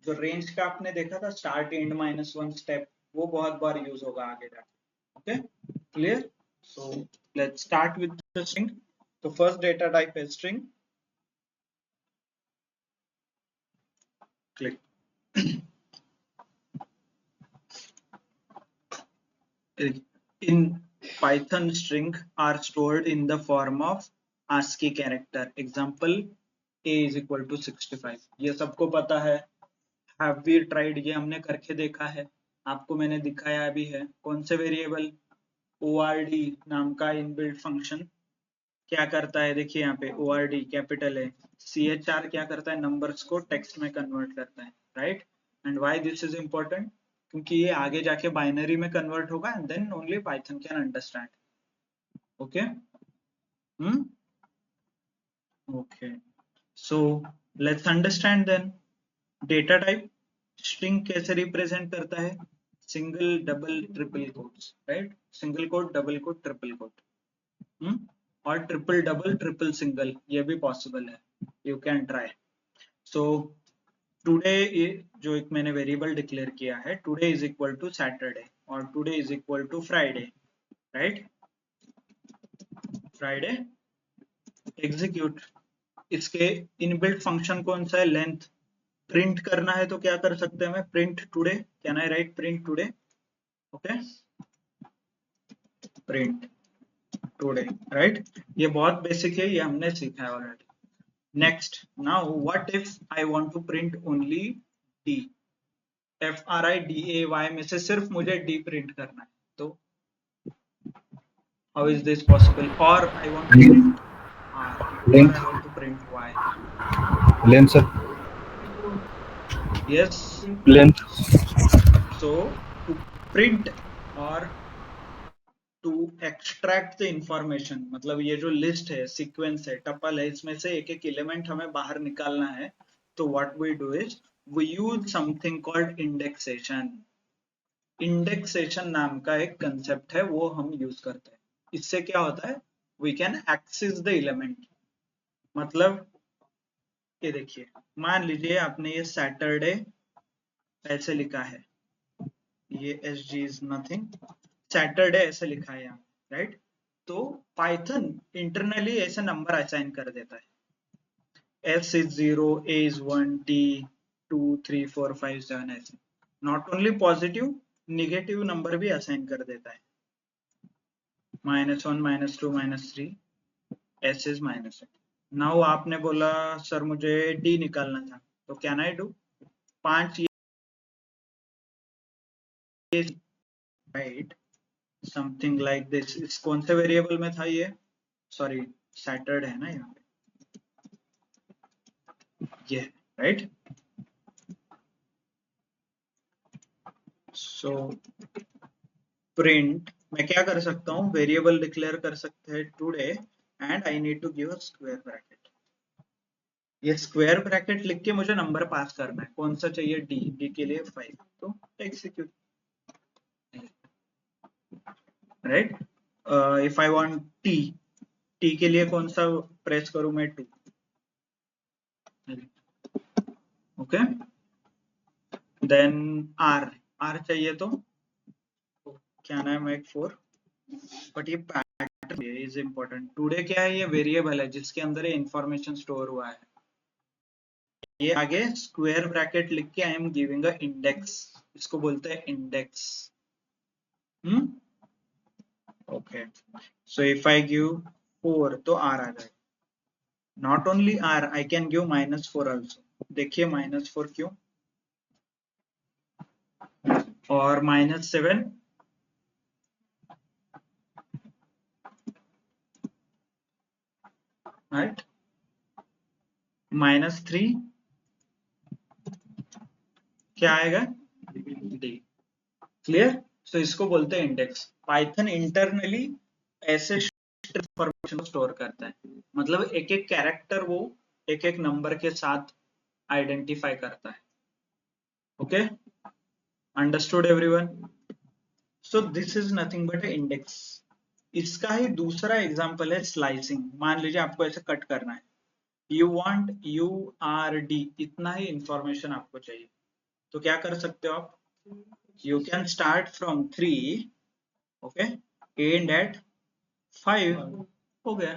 जो रेंज का आपने देखा था स्टार्ट एंड -1 स्टेप, वो बहुत बार यूज होगा आगे जाके। Okay, clear? So let's start with the string. तो फर्स्ट डेटा टाइप है string. Click. In Python, string are stored in the form of ASCII character, example a is equal to 65, ये सबको पता है। हैव वी ट्राइड, ये हमने करके देखा है, आपको मैंने दिखाया भी है। कौन से वेरिएबल, ORD नाम का इनबिल्ट फंक्शन क्या करता है, देखिए यहाँ पे ORD कैपिटल है, CHR क्या करता है, नंबर्स को टेक्स्ट में कन्वर्ट करता है, right. And why this is important, क्योंकि ये आगे जाके बाइनरी में कन्वर्ट होगा and then only Python can understand. Okay, okay, so let's understand then. Data type, string कैसे रिप्रेजेंट करता है, single double triple quotes, right, single quote double quote triple quote, और ट्रिपल डबल ट्रिपल सिंगल, ये भी possible है, you can try. So today जो एक मैंने वेरिएबल डिक्लेयर किया है, today is equal to Saturday और today is equal to Friday, right, Friday execute. इसके इनबिल्ट फंक्शन कौन सा है, लेंथ। प्रिंट करना है तो क्या कर सकते हैं, मैं print today, can I write print today, okay, print today, right. ये बहुत बेसिक है, ये हमने सीखा है already. Next, now what if I want to print only D, FRIDAY में से सिर्फ मुझे डी प्रिंट करना है, तो हाउ इज दिस पॉसिबल, और I want to print R, or I want to print Y. Length, sir. Yes. Length. So to print or to extract the information, मतलब ये जो लिस्ट है, सीक्वेंस है, tuple है, इसमें से एक एक एलिमेंट हमें बाहर निकालना है, तो what we do is we use something called indexation. Indexation नाम का एक कंसेप्ट है, वो हम यूज करते हैं। इससे क्या होता है, we can access the element, मतलब ये देखिए, मान लीजिए आपने ये सैटरडे ऐसे लिखा है, ये SG इज नथिंग, सैटरडे ऐसे लिखा है यहाँ, राइट। तो पाइथन इंटरनली ऐसे नंबर असाइन कर देता है, S is 0, A is 1, D 2 3 4 5 7 ऐसे। Not only positive, negative number भी असाइन कर देता है, -1 -2 -3, S इज -1। नाउ आपने बोला सर मुझे D निकालना था, तो can I do 5 right, something like this. इस कौन से वेरिएबल में था ये, सॉरी सैटरडे है ना यहाँ पे, ये राइट। सो प्रिंट, मैं क्या कर सकता हूँ, वेरिएबल डिक्लेयर कर सकते हैं today and I need to give a square bracket. ये स्क्वायर ब्रैकेट लिख के मुझे नंबर पास करना है, कौन सा चाहिए, डी के लिए 5, तो execute, right. If I want T के लिए कौन सा प्रेस करूं मैं, 2, ओके। देन आर चाहिए तो कैन आई मेक 4, बट ये पैटर्न इज इम्पोर्टेंट। टुडे क्या है, ये वेरिएबल है जिसके अंदर ये इंफॉर्मेशन स्टोर हुआ है। ये आगे स्क्वायर ब्रैकेट लिख के I am giving a index, इसको बोलते हैं index, okay. So if I give 4 तो R आ जाएगा, not only R, I can give -4 also. देखिए -4 क्यों, और -7, राइट, -3 क्या आएगा, D, क्लियर। सो इसको बोलते हैं इंडेक्स। पाइथन इंटरनली ऐसे इंफॉर्मेशन स्टोर करता है, मतलब एक एक कैरेक्टर वो एक एक नंबर के साथ आइडेंटिफाई करता है, okay, understood everyone. So this is nothing but index. इसका ही दूसरा एग्जांपल है स्लाइसिंग। मान लीजिए आपको ऐसे कट करना है, यू वांट URD, इतना ही इंफॉर्मेशन आपको चाहिए, तो क्या कर सकते हो आप, you can start from 3, okay, end at 5, हो गया।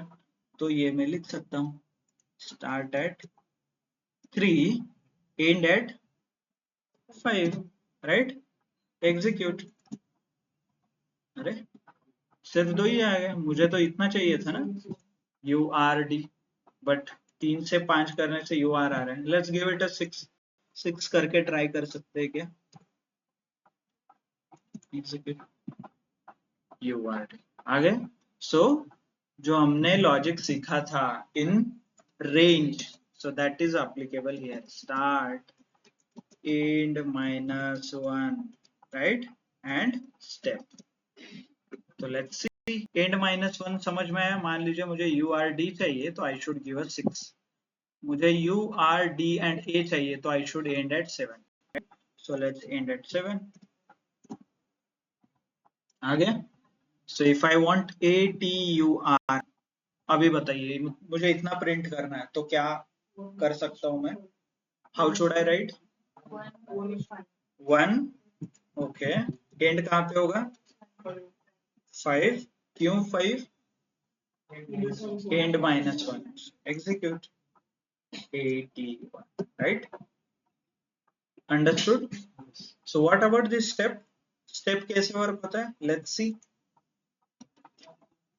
तो ये मैं लिख सकता हूँ, start at 3, end at 5, right, execute। अरे सिर्फ 2 ही आ गया, मुझे तो इतना चाहिए था ना, URD, बट 3 से 5 करने से UR आ रहा है. लेट्स गिव इट अ 6 करके ट्राई कर सकते हैं क्या? एग्जीक्यूट URD आगे. सो जो हमने लॉजिक सीखा था in range, so that is applicable here. Start, end, -1, right, and step. तो let's see. end -1 समझ में आया. मान लीजिए मुझे URD चाहिए तो I should give a 6. मुझे URD and A चाहिए तो I should end at 7. So let's end at 7. आगे. So if I want ATUR, अभी बताइए मुझे इतना प्रिंट करना है तो क्या कर सकता हूं मैं? How should I right? 1. Okay. And कहाँ पे होगा? 5. क्यों 5? And -1. Execute AT1, right? Understood? So what about this step? Step कैसे वर्क होता है? Let's see.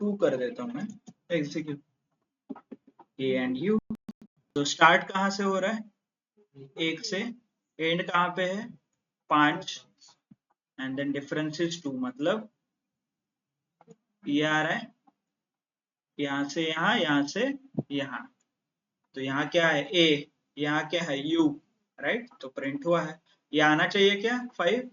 2 कर देता हूं मैं. Execute A and U. तो स्टार्ट कहाँ से हो रहा है? 1 से. एंड कहाँ पे है? 5. एंड देन डिफरेंस इज 2, मतलब ये आ रहा है यहाँ से यहाँ, यहाँ से यहाँ. तो यहाँ क्या है? A, यहाँ क्या है? U, right? तो प्रिंट हुआ है. ये आना चाहिए क्या? 5?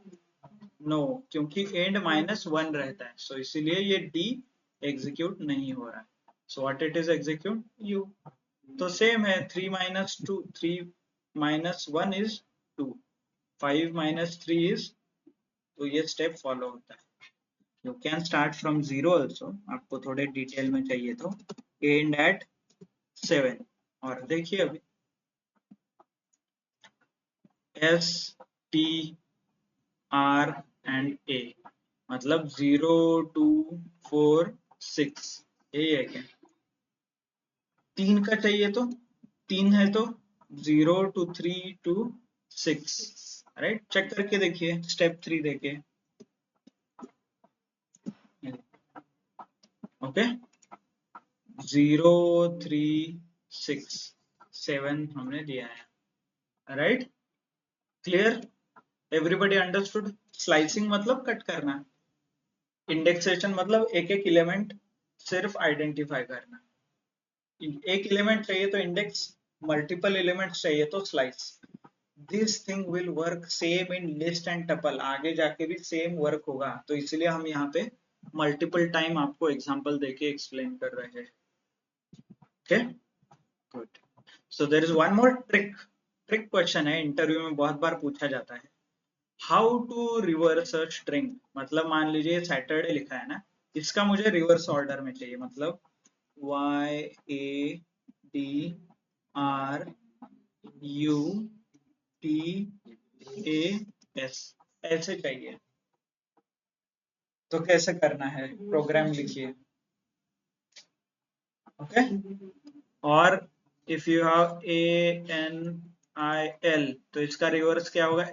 नो, क्योंकि एंड -1 रहता है. सो इसीलिए ये D एग्जीक्यूट नहीं हो रहा है. So what it is execute? U. तो सेम है. 3 - 2, 3 - 1 is 2. 5 - 3 is, तो ये स्टेप फॉलो होता है. You can start from 0 also. आपको थोड़े डिटेल में चाहिए तो end at 7. और देखिए अभी S, T, R and A, मतलब 0, 2, 4, 6. यही है क्या? 3 का चाहिए तो 3 है तो 0 to 3 to 6, राइट? चेक करके देखिए. स्टेप 3 देखिए. ओके. 0, 3, 6, 7 हमने दिया है, right? Clear? Everybody understood? Slicing मतलब कट करना. इंडेक्सेशन मतलब एक एक एलिमेंट सिर्फ आइडेंटिफाई करना. एक एलिमेंट चाहिए तो इंडेक्स, मल्टीपल एलिमेंट्स चाहिए तो slice. This thing will work same in list and tuple. आगे जाके भी सेम वर्क होगा. तो इसलिए हम यहाँ पे मल्टीपल टाइम आपको एग्जांपल देके एक्सप्लेन कर रहे हैं. Okay, good. So there is one more trick question है, इंटरव्यू में बहुत बार पूछा जाता है. How to reverse a string. मतलब मान लीजिए सैटरडे लिखा है ना, इसका मुझे रिवर्स ऑर्डर में चाहिए. मतलब YADRUTAS ऐसे चाहिए. तो कैसे करना है? प्रोग्राम लिखिए. ओके. और इफ यू हैव ANIL तो इसका रिवर्स क्या होगा?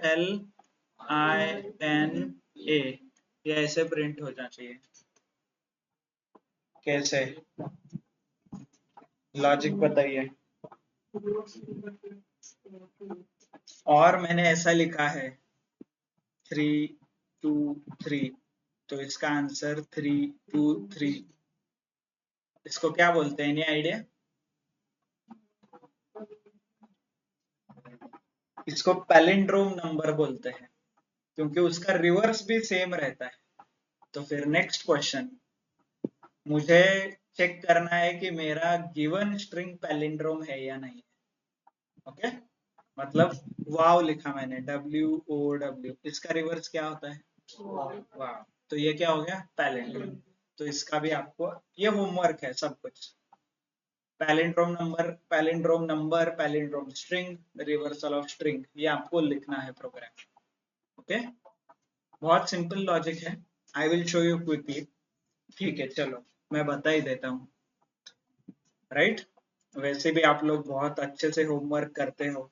LINA. ये ऐसे प्रिंट हो जाना चाहिए. कैसे? लॉजिक बताइए. और मैंने ऐसा लिखा है 3, 2, 3, तो इसका आंसर 3, 2, 3. इसको क्या बोलते हैं? Any idea? इसको पैलिंड्रोम नंबर बोलते हैं, क्योंकि उसका रिवर्स भी सेम रहता है. तो फिर नेक्स्ट क्वेश्चन, मुझे चेक करना है कि मेरा गिवन स्ट्रिंग पैलिंड्रोम है या नहीं. ओके. मतलब वाव लिखा मैंने, WOW. इसका रिवर्स क्या होता है? वाव. तो ये क्या हो गया? पैलिंड्रोम. तो इसका भी आपको, ये होमवर्क है सब कुछ. Palindrome number, palindrome string, reversal of string, ये आपको लिखना है प्रोग्राम. ओके. बहुत सिंपल लॉजिक है. I will show you quickly. ठीक है, चलो मैं बता ही देता हूँ. राइट? वैसे भी आप लोग बहुत अच्छे से होमवर्क करते हो.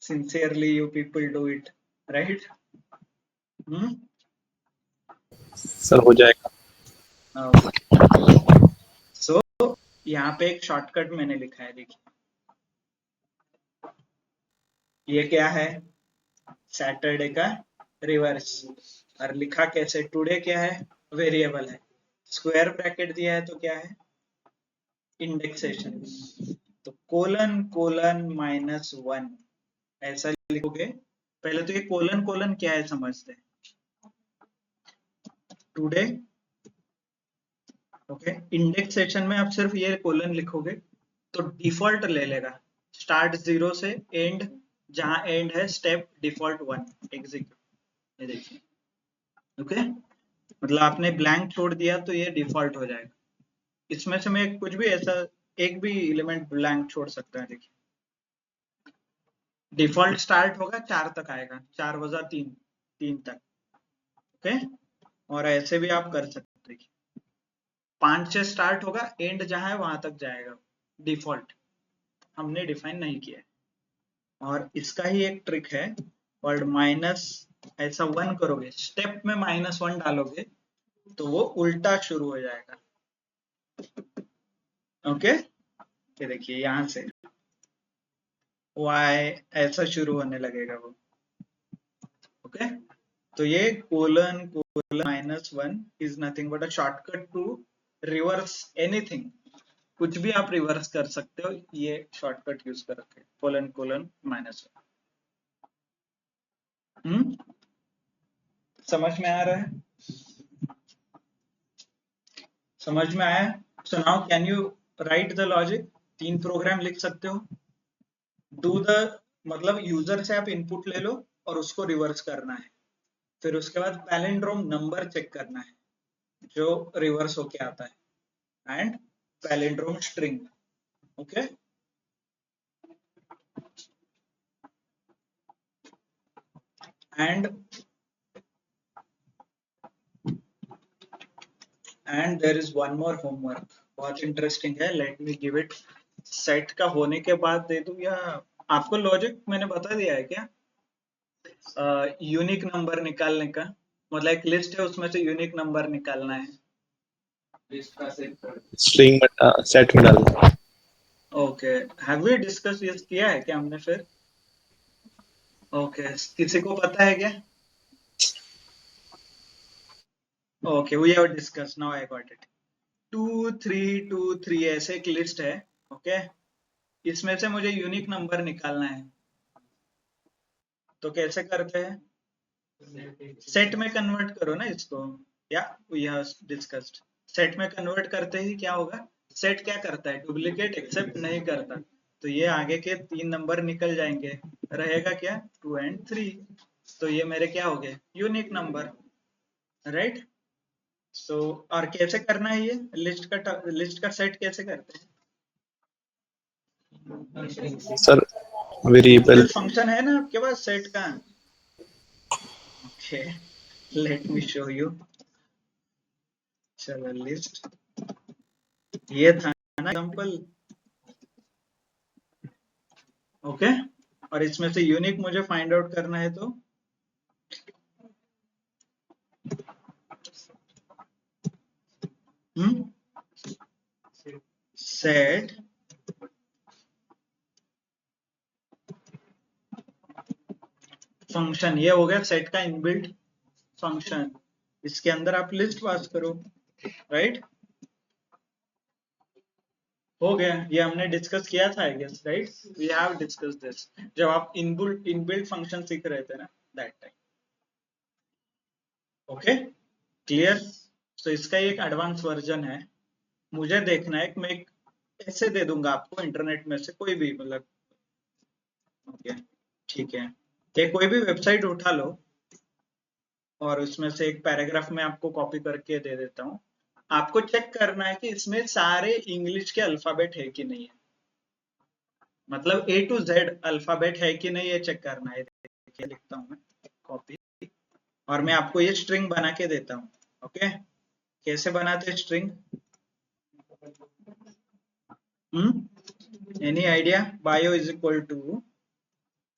Sincerely you people do it, right? Sir हो जाएगा. Okay. यहाँ पे एक शॉर्टकट मैंने लिखा है, देखिए ये क्या है, सैटरडे का रिवर्स, और लिखा कैसे, टुडे क्या है, वेरिएबल है, स्क्वायर ब्रैकेट दिया है तो क्या है, इंडेक्सेशन, तो कोलन कोलन -1 ऐसा लिखोगे। पहले तो ये कोलन कोलन क्या है समझते हैं, टुडे, ओके, इंडेक्सेशन में आप सिर्फ ये कोलन लिखोगे तो डिफॉल्ट ले लेगा, स्टार्ट 0 से एंड, जहां एंड है स्टेप डिफॉल्ट 1 एग्जीक्यूट, ये देखिए, ओके, मतलब आपने ब्लैंक छोड़ दिया तो ये डिफॉल्ट हो जाएगा। इसमें से मैं कुछ भी ऐसा एक भी एलिमेंट ब्लैंक छोड़ सकता है, देखिए डिफॉल्ट स्टार्ट होगा 4 तक आएगा, 4 बजा 3 तक, ओके, और ऐसे भी आप कर सकते हैं, 5 से स्टार्ट होगा, एंड जहां है वहां तक जाएगा, डिफॉल्ट हमने डिफाइन नहीं किया है। और इसका ही एक ट्रिक है, और माइनस ऐसा 1 करोगे, स्टेप में -1 डालोगे तो वो उल्टा शुरू हो जाएगा, ओके, ये देखिए यहां से y ऐसा शुरू होने लगेगा वो, ओके, तो ये colon colon -1 is nothing but a shortcut to reverse anything, कुछ भी आप रिवर्स कर सकते हो ये शॉर्टकट यूज करके, कोलन कोलन -1। समझ में आ रहा है, समझ में आया? So now can you write the logic, 3 program लिख सकते हो, डू द, मतलब यूजर से आप इनपुट ले लो और उसको रिवर्स करना है, फिर उसके बाद पैलिंड्रोम नंबर चेक करना है जो रिवर्स होके आता है, and palindrome string, okay, and there is one more homework, बहुत इंटरेस्टिंग है, let me give it, set का होने के बाद दे दूं या आपको लॉजिक मैंने बता दिया है क्या, यूनिक नंबर निकालने का, मतलब एक लिस्ट है उसमें से यूनिक नंबर निकालना है, स्ट्रिंग सेट में डाल। ओके, हैव वी डिस्कस ये किया है क्या हमने फिर, ओके, किसी को पता है क्या, okay, we have discuss, now I got it, 2 3 2 3 ऐसे एक लिस्ट है, ओके, इसमें से मुझे यूनिक नंबर निकालना है, तो कैसे करते हैं, सेट में कन्वर्ट करो ना इसको, या वी हैव डिस्कस्ड, सेट में कन्वर्ट करते ही क्या होगा, सेट क्या करता है, डुप्लीकेट एक्सेप्ट नहीं करता, तो ये आगे के 3 नंबर निकल जाएंगे, रहेगा क्या 2 and 3, तो ये मेरे क्या हो गए, यूनिक नंबर, राइट। सो और कैसे करना है, ये लिस्ट का सेट कैसे करते हैं, सर वेरिएबल फंक्शन है ना आपके पास सेट का, okay, late me show you, चलो लिस्ट, ये था ना एग्जांपल, ओके, और इसमें से यूनिक मुझे फाइंड आउट करना है, तो सेट फंक्शन, ये हो गया सेट का इनबिल्ट फंक्शन, इसके अंदर आप लिस्ट पास करो, राइट, हो गया, ये हमने डिस्कस किया था I guess, right, we have discuss this जब आप इनबिल्ट फंक्शन सीख रहे थे ना, दैट टाइम, ओके, क्लियर। तो इसका एक एडवांस वर्जन है, मुझे देखना है, मैं एक ऐसे दे दूंगा आपको इंटरनेट में से कोई भी, मतलब ओके, ठीक है, ये कोई भी वेबसाइट उठा लो और उसमें से एक पैराग्राफ में आपको कॉपी करके दे देता हूँ, आपको चेक करना है कि इसमें सारे इंग्लिश के अल्फाबेट है कि नहीं है, मतलब A to Z अल्फाबेट है कि नहीं, ये चेक करना है, देखिए लिखता हूँ मैं कॉपी, और मैं आपको ये स्ट्रिंग बना के देता हूँ, ओके, कैसे बनाते हैं string, any idea, bio is equal to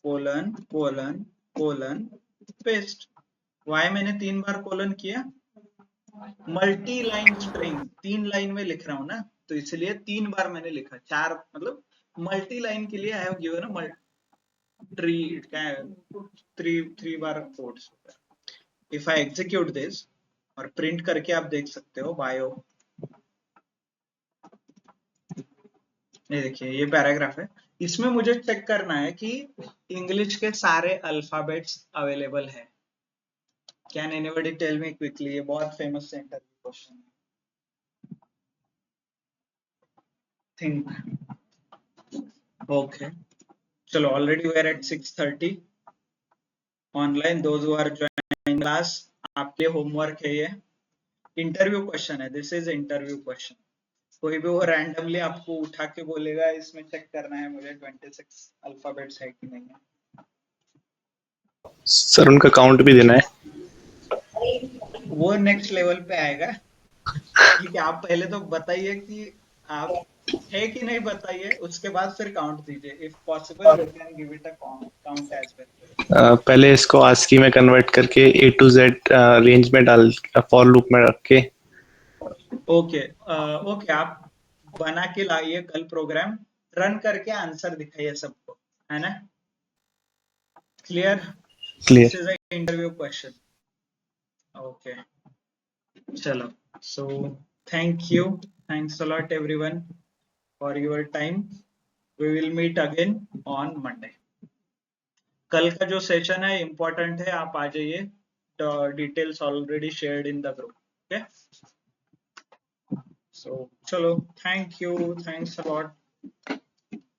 colon colon colon paste, why मैंने 3 बार कोलन किया, मल्टी लाइन स्ट्रिंग, 3 लाइन में लिख रहा हूँ ना, तो इसलिए 3 बार मैंने लिखा, 4 मतलब मल्टी लाइन के लिए I have given a three bar codes. If I execute this और प्रिंट करके आप देख सकते हो बायो, ये देखिए ये पैराग्राफ है। इसमें मुझे चेक करना है कि इंग्लिश के सारे अल्फाबेट्स अवेलेबल है। Can anybody tell me quickly? ये बहुत फेमस इंटरव्यू क्वेश्चन है। थिंक ओके, चलो already we are at 6:30 online. Those who are joining class, आपके होमवर्क है, ये इंटरव्यू क्वेश्चन है, दिस इज इंटरव्यू क्वेश्चन। कोई भी वो रैंडमली आपको उठा के बोलेगा इसमें चेक करना है मुझे 26 अल्फाबेट्स है कि नहीं है। सर उनका काउंट भी देना है। वो नेक्स्ट लेवल पे आएगा। ठीक है, आप पहले तो बताइए कि आप है कि नहीं, बताइए, उसके बाद फिर काउंट दीजिए। If possible you can give it a count as well. पहले इसको आस्की में कन्वर्ट करके A to Z रेंज में डाल, फॉर लूप में रख के। ओके ओके, आप बना के लाइए कल प्रोग्राम, रन करके आंसर दिखाइए सबको, है ना? Clear? This is a interview question. Okay, चलो, so thank you, thanks a lot everyone for your time. We will meet again on Monday. कल का जो सेशन है इंपॉर्टेंट है, आप आ जाइए। Details already shared in the group. Okay, so चलो, thank you, thanks a lot.